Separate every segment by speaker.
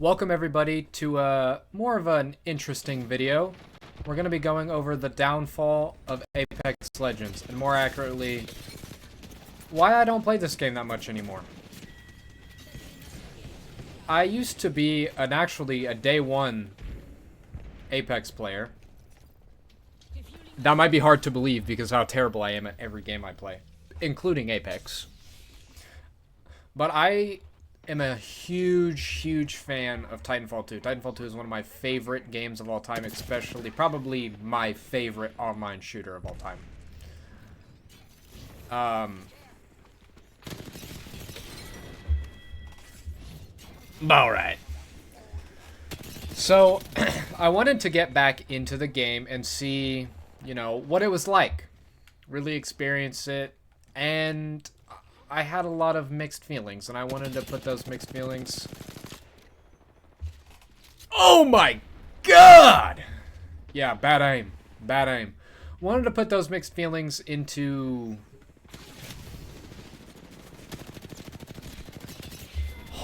Speaker 1: Welcome everybody to more of an interesting video. We're going to be going over the downfall of Apex Legends, and more accurately, why I don't play this game that much anymore. I used to be actually a day one Apex player. That might be hard to believe because how terrible I am at every game I play, including Apex. But I am a huge fan of Titanfall 2. Titanfall 2 is one of my favorite games of all time, especially probably my favorite online shooter of all time. Alright. So, I wanted to get back into the game and see, you know, what it was like. Really experience it, and I had a lot of mixed feelings, and I wanted to put those mixed feelings... Oh my god! Yeah, bad aim. Bad aim. Wanted to put those mixed feelings into...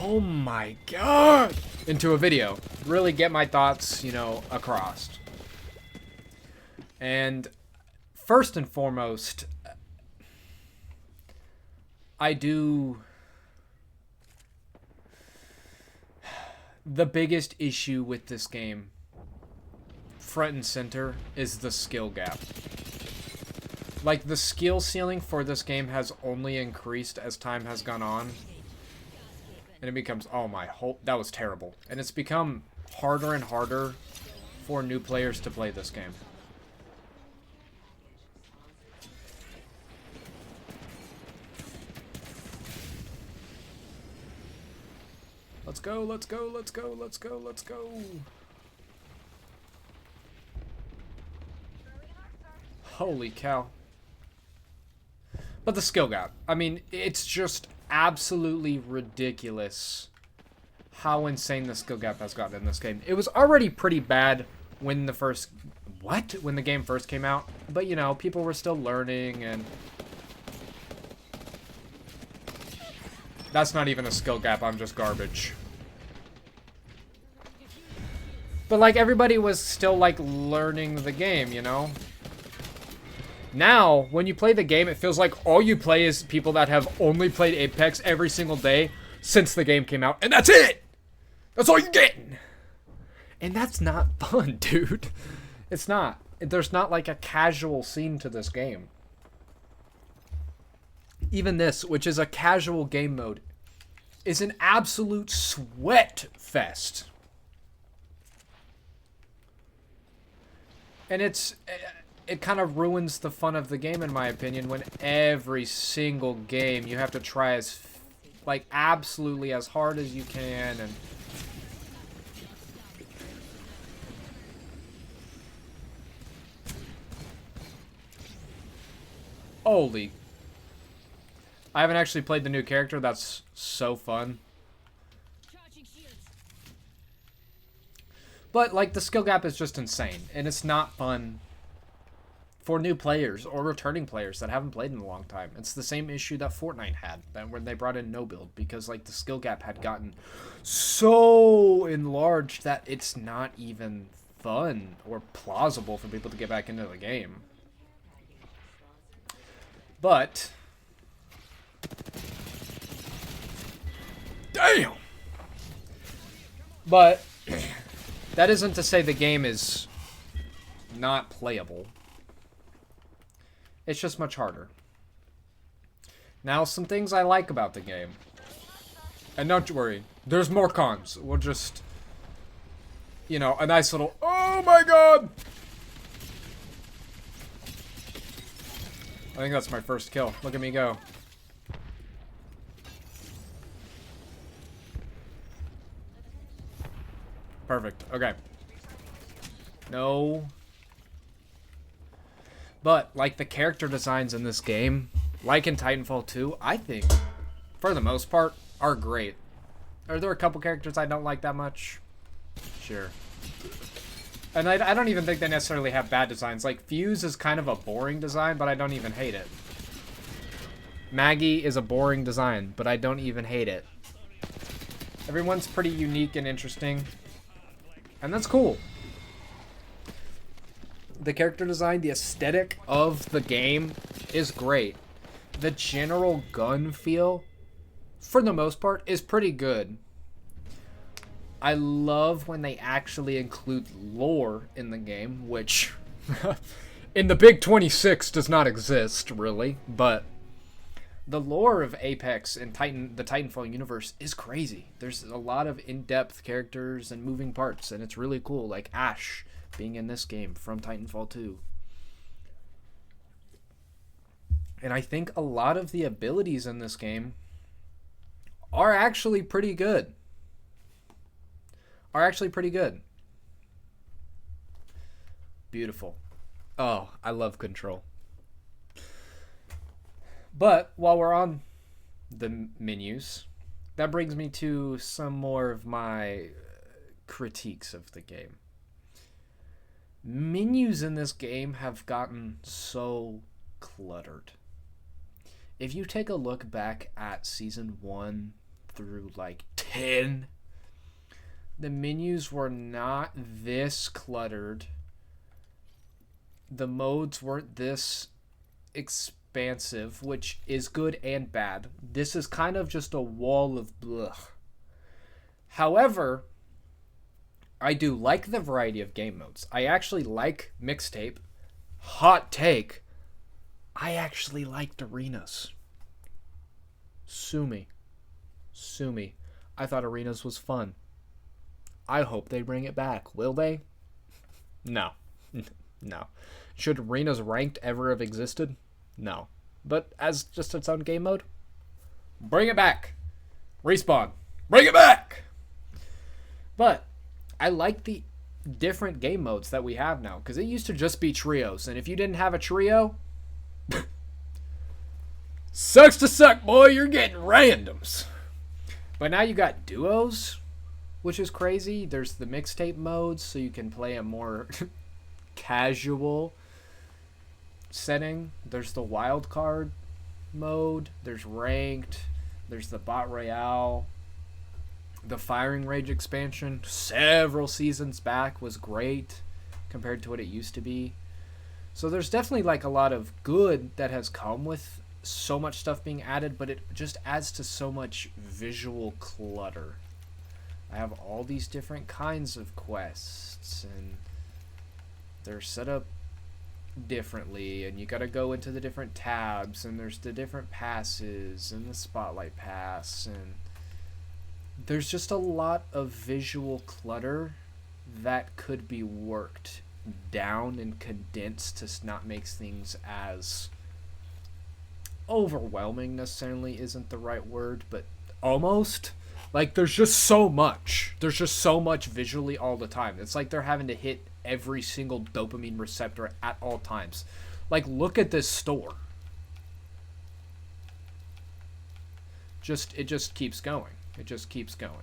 Speaker 1: Oh my god! Into a video. Really get my thoughts, you know, across. And first and foremost, the biggest issue with this game, front and center, is the skill gap. Like, the skill ceiling for this game has only increased as time has gone on. And it becomes, oh my, that was terrible. And it's become harder and harder for new players to play this game. Let's go, let's go, let's go, let's go, let's go. Holy cow. But the skill gap. I mean, it's just absolutely ridiculous how insane the skill gap has gotten in this game. It was already pretty bad when when the game first came out. But, you know, people were still learning, and that's not even a skill gap, I'm just garbage. But, like, everybody was still, like, learning the game, you know? Now, when you play the game, it feels like all you play is people that have only played Apex every single day since the game came out, and that's it! That's all you're getting! And that's not fun, dude. It's not. There's not, like, a casual scene to this game. Even this, which is a casual game mode, is an absolute sweat fest. And it kind of ruins the fun of the game, in my opinion, when every single game you have to try as, like, absolutely as hard as you can, and holy. I haven't actually played the new character. That's so fun. But, like, the skill gap is just insane, and it's not fun for new players or returning players that haven't played in a long time. It's the same issue that Fortnite had when they brought in no build, because, like, the skill gap had gotten so enlarged that it's not even fun or plausible for people to get back into the game. But damn! But that isn't to say the game is not playable. It's just much harder. Now, some things I like about the game. And don't worry, there's more cons. We'll just, you know, a nice little, oh my god! I think that's my first kill. Look at me go. Perfect. Okay. No. But, like, the character designs in this game, like in Titanfall 2, I think, for the most part, are great. Are there a couple characters I don't like that much? Sure. And I don't even think they necessarily have bad designs. Like, Fuse is kind of a boring design, but I don't even hate it. Maggie is a boring design, but I don't even hate it. Everyone's pretty unique and interesting. And that's cool. The character design, the aesthetic of the game is great. The general gun feel, for the most part, is pretty good. I love when they actually include lore in the game, which in the Big 26 does not exist, really. But the lore of Apex and the Titanfall universe is crazy. There's a lot of in-depth characters and moving parts, and it's really cool. Like Ash being in this game from Titanfall 2. And I think a lot of the abilities in this game are actually pretty good. Beautiful. Oh, I love Control. But while we're on the menus, that brings me to some more of my critiques of the game. Menus in this game have gotten so cluttered. If you take a look back at Season 1 through like 10, the menus were not this cluttered. The modes weren't this expansive, which is good and bad. This is kind of just a wall of blech. However, I do like the variety of game modes. I actually like Mixtape. Hot take. I actually liked Arenas. Sue me. I thought Arenas was fun. I hope they bring it back. Will they? No. No. Should Arenas Ranked ever have existed? No. But as just its own game mode? Bring it back. Respawn. Bring it back! But I like the different game modes that we have now, because it used to just be trios, and if you didn't have a trio, sucks to suck, boy, you're getting randoms. But now you got duos, which is crazy. There's the mixtape modes, so you can play a more casual setting. There's the wild card mode. There's ranked. There's the bot royale. The Firing Rage expansion, several seasons back, was great compared to what it used to be. So there's definitely like a lot of good that has come with so much stuff being added, but it just adds to so much visual clutter. I have all these different kinds of quests, and they're set up differently, and you gotta go into the different tabs, and there's the different passes, and the Spotlight Pass, and there's just a lot of visual clutter that could be worked down and condensed to not make things as overwhelming. Necessarily isn't the right word, but almost. Like, there's just so much. There's just so much visually all the time. It's like they're having to hit every single dopamine receptor at all times. Like, look at this store. It just keeps going. It just keeps going.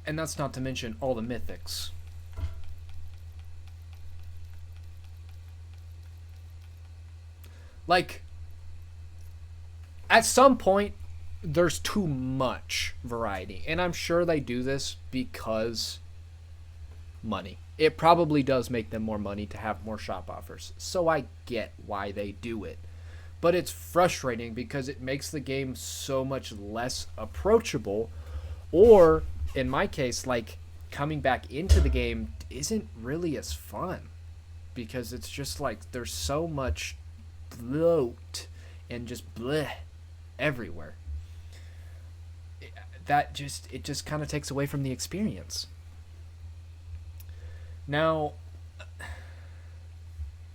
Speaker 1: And that's not to mention all the mythics. Like, at some point, there's too much variety. And I'm sure they do this because money. It probably does make them more money to have more shop offers. So I get why they do it. But it's frustrating because it makes the game so much less approachable. Or, in my case, like, coming back into the game isn't really as fun. Because it's just like, there's so much bloat and just bleh everywhere. It just kind of takes away from the experience. Now,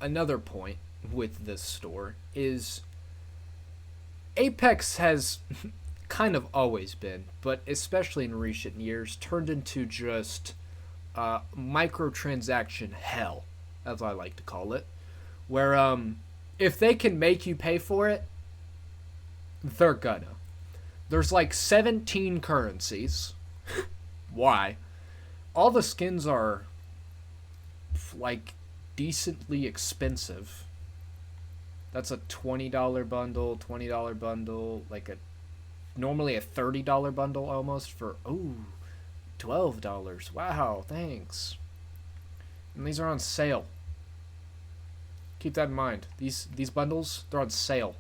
Speaker 1: another point with this store is Apex has kind of always been, but especially in recent years, turned into just microtransaction hell, as I like to call it, where if they can make you pay for it, they're gonna. There's like 17 currencies. Why? All the skins are like decently expensive. That's a $20 bundle, $20 bundle, like a normally a $30 bundle almost for $12. Wow, thanks. And these are on sale. Keep that in mind. These bundles, they're on sale.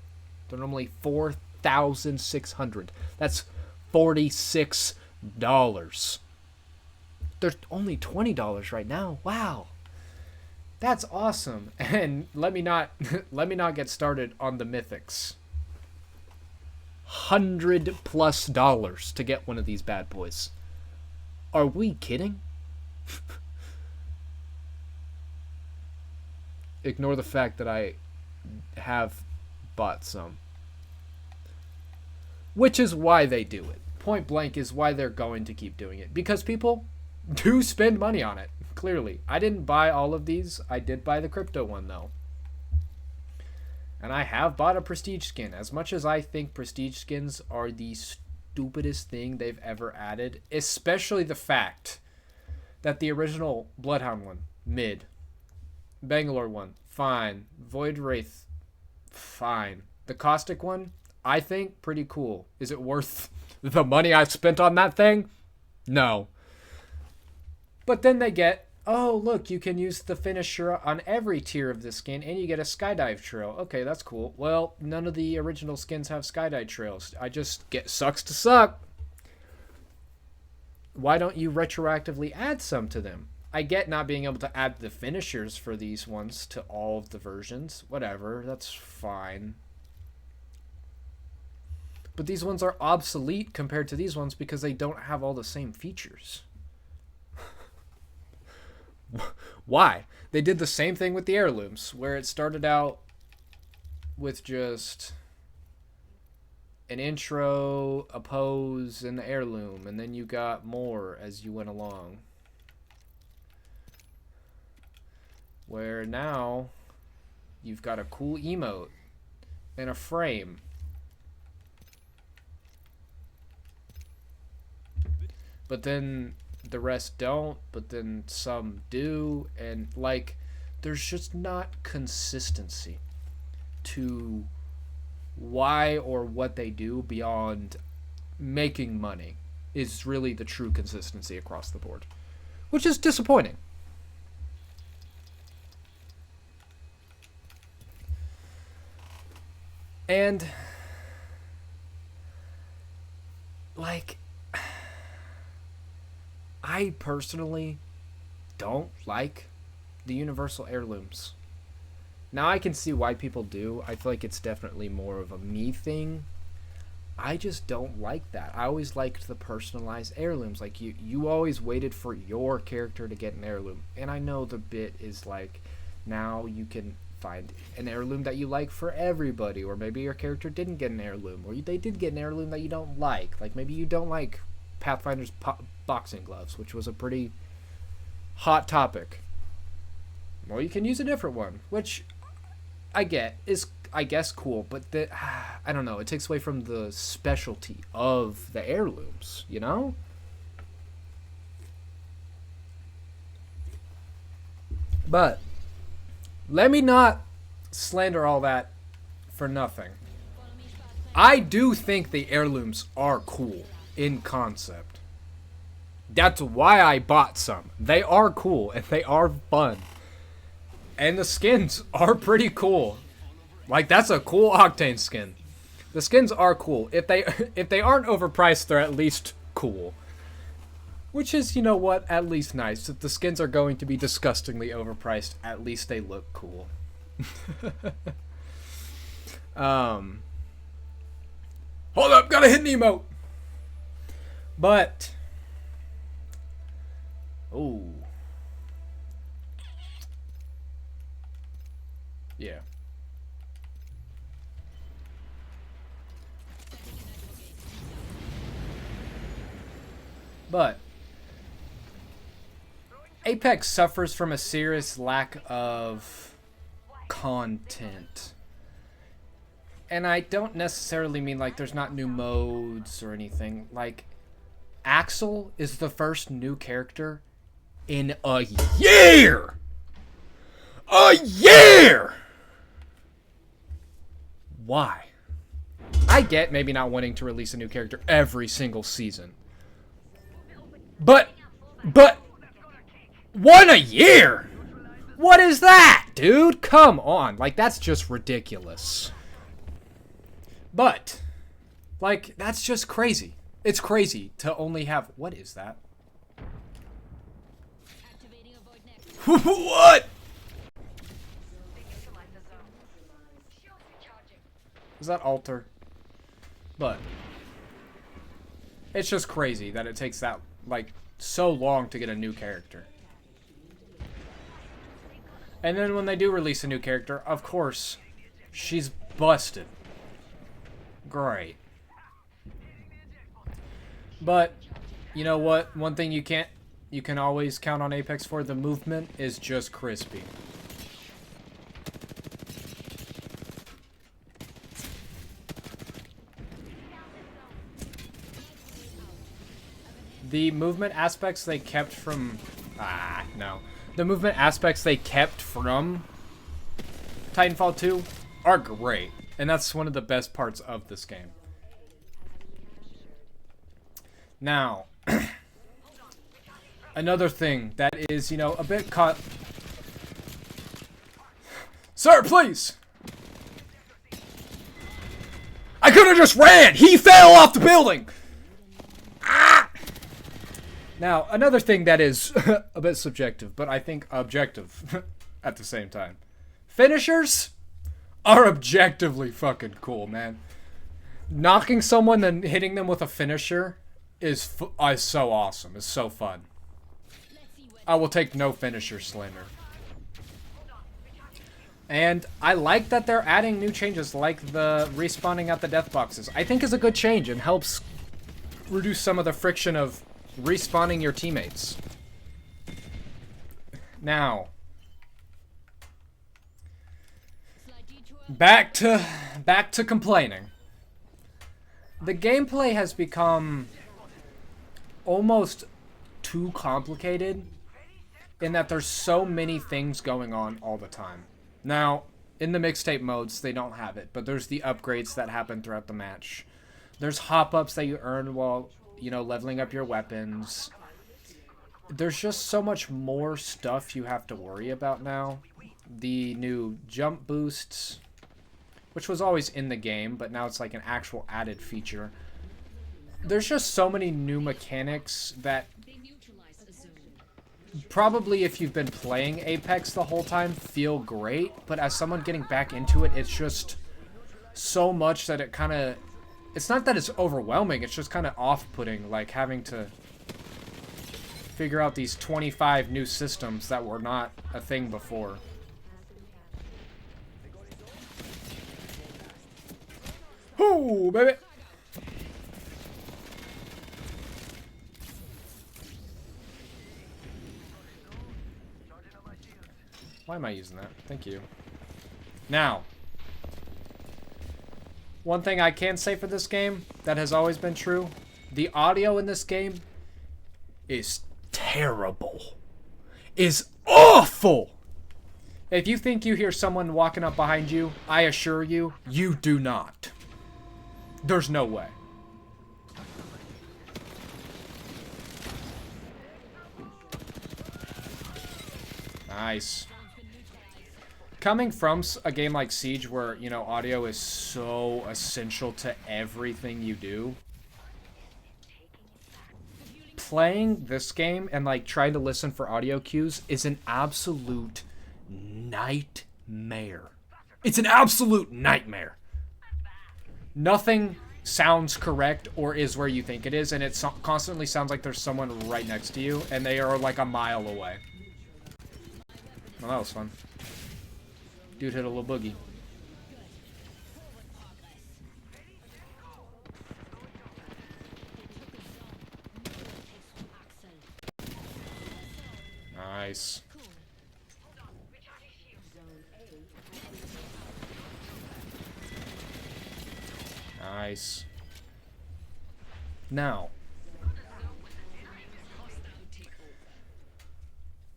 Speaker 1: They're normally $4,600. That's $46. They're only $20 right now. Wow. That's awesome. And let me not get started on the mythics. $100+ to get one of these bad boys. Are we kidding? Ignore the fact that I have bought some. Which is why they do it. Point blank is why they're going to keep doing it. Because people do spend money on it. Clearly. I didn't buy all of these. I did buy the crypto one though. And I have bought a prestige skin. As much as I think prestige skins are the stupidest thing they've ever added. Especially the fact that the original Bloodhound one, mid. Bangalore one, fine. Void Wraith, fine. The Caustic one, I think, pretty cool. Is it worth the money I've spent on that thing? No. But then they get, oh, look, you can use the finisher on every tier of this skin, and you get a skydive trail. Okay, that's cool. Well, none of the original skins have skydive trails. I just get sucks to suck. Why don't you retroactively add some to them? I get not being able to add the finishers for these ones to all of the versions. Whatever, that's fine. But these ones are obsolete compared to these ones because they don't have all the same features. Why? They did the same thing with the heirlooms, where it started out with just an intro, a pose, and the heirloom, and then you got more as you went along. Where now you've got a cool emote and a frame. But then the rest don't, but then some do, and like there's just not consistency to why or what they do beyond making money is really the true consistency across the board, which is disappointing. And like I personally don't like the universal heirlooms. Now I can see why people do. I feel like it's definitely more of a me thing. I just don't like that. I always liked the personalized heirlooms. Like you always waited for your character to get an heirloom. And I know the bit is like now you can find an heirloom that you like for everybody, or maybe your character didn't get an heirloom, or they did get an heirloom that you don't like maybe you don't like Pathfinder's boxing gloves, which was a pretty hot topic. Well, you can use a different one, which I get is I guess cool, but I don't know, it takes away from the specialty of the heirlooms, you know? But let me not slander all that for nothing. I do think the heirlooms are cool in concept. That's why I bought some. They are cool and they are fun. And the skins are pretty cool. Like, that's a cool Octane skin. The skins are cool. If they aren't overpriced, they're at least cool. Which is, you know what, at least nice. If the skins are going to be disgustingly overpriced, at least they look cool. Hold up, gotta hit an emote. But yeah. But Apex suffers from a serious lack of content. And I don't necessarily mean like there's not new modes or anything. Like, Axel is the first new character in a year! A year! Why? I get maybe not wanting to release a new character every single season. But one a year? What is that, dude? Come on. Like, that's just ridiculous. But, like, that's just crazy. It's crazy to only have... What is that? What? Is that altar? But it's just crazy that it takes that, like, so long to get a new character. And then when they do release a new character, of course, she's busted. Great. But, you know what? One thing you can always count on Apex for, the movement is just crispy. The movement aspects they kept from... no. The movement aspects they kept from Titanfall 2 are great. And that's one of the best parts of this game. Now, another thing that is, you know, a bit caught... Sir, please! I could have just ran! He fell off the building! Ah! Now, another thing that is a bit subjective, but I think objective at the same time. Finishers are objectively fucking cool, man. Knocking someone and hitting them with a finisher is so awesome. It's so fun. I will take no finisher slander. And I like that they're adding new changes like the respawning at the death boxes. I think is a good change and helps reduce some of the friction of respawning your teammates. Now, back to complaining. The gameplay has become almost too complicated in that there's so many things going on all the time. Now, in the mixtape modes, they don't have it, but there's the upgrades that happen throughout the match. There's hop-ups that you earn while, you know, leveling up your weapons. There's just so much more stuff you have to worry about now. The new jump boosts, which was always in the game, but now it's like an actual added feature. There's just so many new mechanics that probably if you've been playing Apex the whole time feel great, but as someone getting back into it, it's just so much that it kind of... It's not that it's overwhelming, it's just kind of off-putting, like having to figure out these 25 new systems that were not a thing before. Ooh, baby! Why am I using that? Thank you. Now, one thing I can say for this game that has always been true, the audio in this game is terrible. Is awful! If you think you hear someone walking up behind you, I assure you, you do not. There's no way. Nice. Coming from a game like Siege where, you know, audio is so essential to everything you do, playing this game and, like, trying to listen for audio cues is an absolute nightmare. It's an absolute nightmare. Nothing sounds correct or is where you think it is, and it constantly sounds like there's someone right next to you, and they are, like, a mile away. Well, that was fun. Dude hit a little boogie. Nice. Nice. Now,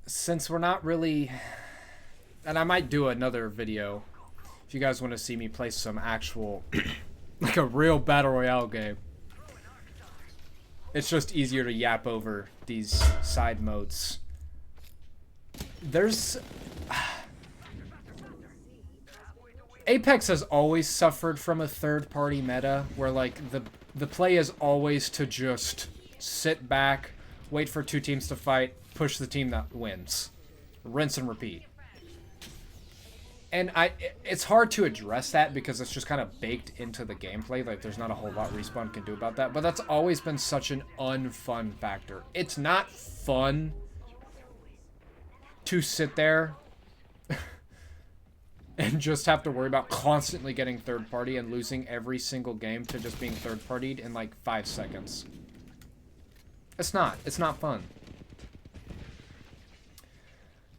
Speaker 1: since we're not really... And I might do another video If you guys want to see me play some actual, like a real Battle Royale game. It's just easier to yap over these side modes. There's... Apex has always suffered from a third-party meta where, like, the play is always to just sit back, wait for two teams to fight, push the team that wins. Rinse and repeat. And it's hard to address that because it's just kind of baked into the gameplay. Like, there's not a whole lot Respawn can do about that. But that's always been such an unfun factor. It's not fun to sit there and just have to worry about constantly getting third party and losing every single game to just being third partied in like 5 seconds. It's not. It's not fun.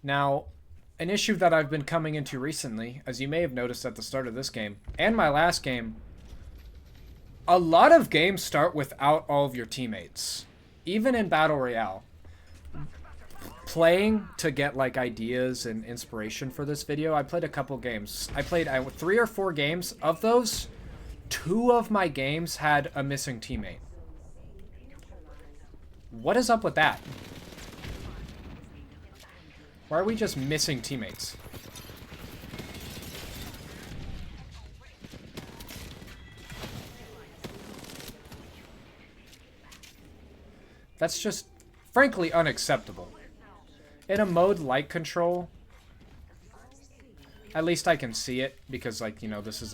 Speaker 1: Now, an issue that I've been coming into recently, as you may have noticed at the start of this game, and my last game, a lot of games start without all of your teammates. Even in Battle Royale. Playing to get, like, ideas and inspiration for this video, I played a couple games. I played 3 or 4 games. Of those, 2 of my games had a missing teammate. What is up with that? Why are we just missing teammates? That's just, frankly, unacceptable. In a mode like Control, at least I can see it because, like, you know, this is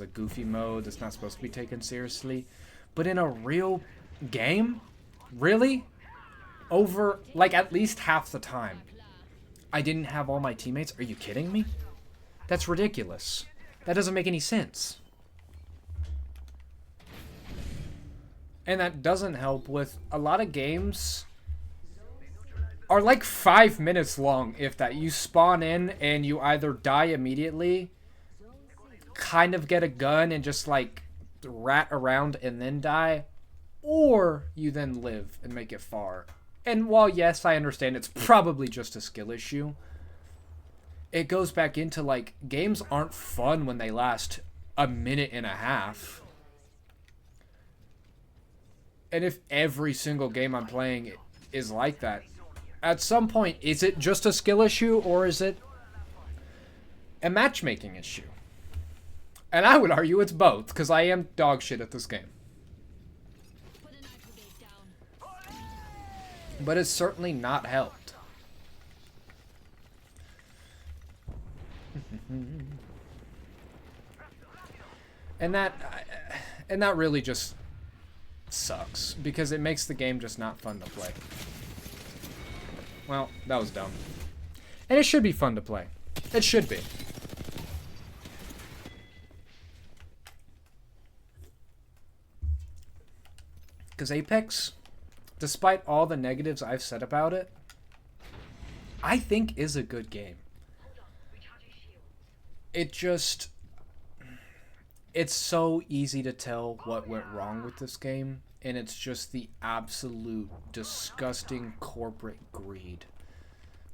Speaker 1: a goofy mode that's not supposed to be taken seriously. But in a real game, really, over like at least half the time, I didn't have all my teammates. Are you kidding me? That's ridiculous. That doesn't make any sense. And that doesn't help with a lot of games are like 5 minutes long, if that. You spawn in and you either die immediately, kind of get a gun and just like rat around and then die, or you then live and make it far. And while, yes, I understand it's probably just a skill issue, it goes back into, like, games aren't fun when they last a minute and a half. And if every single game I'm playing is like that, at some point, is it just a skill issue or is it a matchmaking issue? And I would argue it's both, because I am dog shit at this game. But it's certainly not helped. And that really just sucks, because it makes the game just not fun to play. Well, that was dumb. And it should be fun to play. It should be. Because Apex, despite all the negatives I've said about it, I think is a good game. It's so easy to tell what went wrong with this game, and it's just the absolute disgusting corporate greed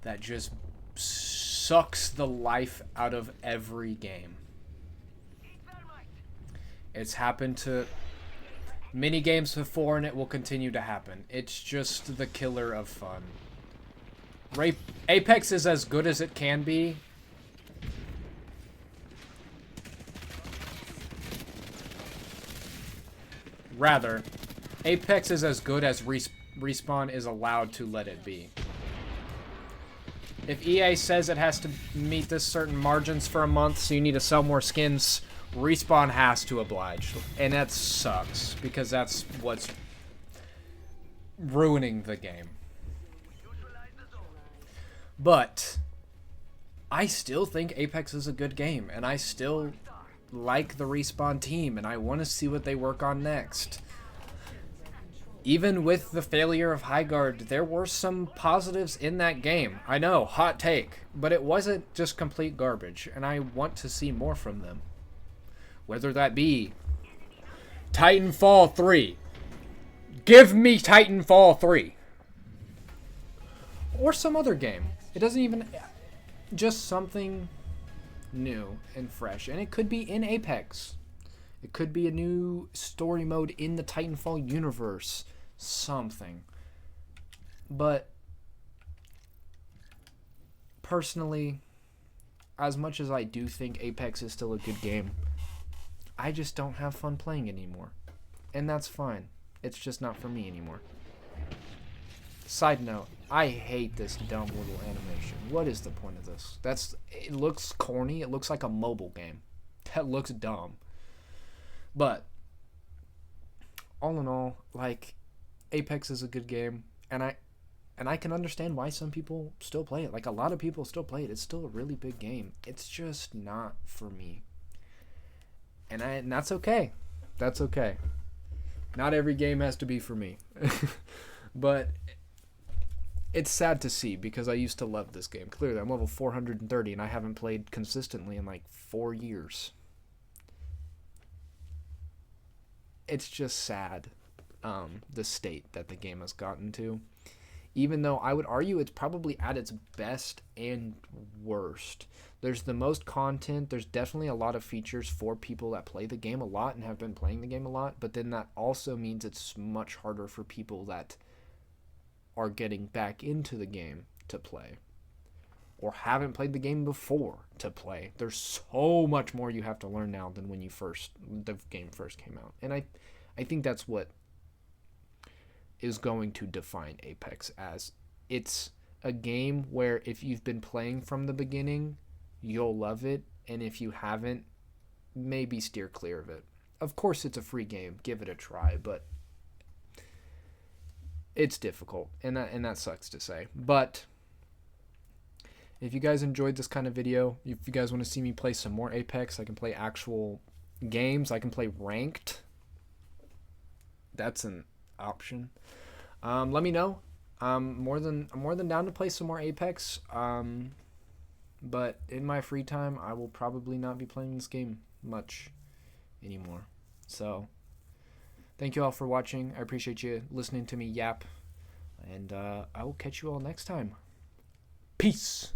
Speaker 1: that just sucks the life out of every game. It's happened to many games before, and it will continue to happen. It's just the killer of fun. Apex is as good as it can be. Rather, Apex is as good as Respawn is allowed to let it be. If EA says it has to meet this certain margins for a month, so you need to sell more skins, Respawn has to oblige. And that sucks, because that's what's ruining the game. But I still think Apex is a good game, and I still like the Respawn team, and I want to see what they work on next. Even with the failure of Highguard, there were some positives in that game. I know, hot take, but it wasn't just complete garbage, and I want to see more from them. Whether that be Titanfall 3. Give me Titanfall 3. Or some other game. It doesn't even... Just something new and fresh. And it could be in Apex. It could be a new story mode in the Titanfall universe. Something. But personally, as much as I do think Apex is still a good game, I just don't have fun playing it anymore. And that's fine. It's just not for me anymore. Side note, I hate this dumb little animation. What is the point of this? It looks corny. It looks like a mobile game. That looks dumb. But all in all, like, Apex is a good game, and I can understand why some people still play it. Like, a lot of people still play it. It's still a really big game. It's just not for me. And that's okay. That's okay. Not every game has to be for me. But it's sad to see, because I used to love this game. Clearly, I'm level 430, and I haven't played consistently in like 4 years. It's just sad, the state that the game has gotten to. Even though I would argue it's probably at its best and worst. There's the most content. There's definitely a lot of features for people that play the game a lot and have been playing the game a lot. But then that also means it's much harder for people that are getting back into the game to play, or haven't played the game before to play. There's so much more you have to learn now than when the game first came out. And I think that's what is going to define Apex, as it's a game where if you've been playing from the beginning, you'll love it, and if you haven't, maybe steer clear of it. Of course, it's a free game. Give it a try, but it's difficult, and that sucks to say. But if you guys enjoyed this kind of video, if you guys want to see me play some more Apex, I can play actual games. I can play ranked. That's an option. Let me know. I'm more than down to play some more Apex. But in my free time, I will probably not be playing this game much anymore. So thank you all for watching. I appreciate you listening to me yap. And I will catch you all next time. Peace.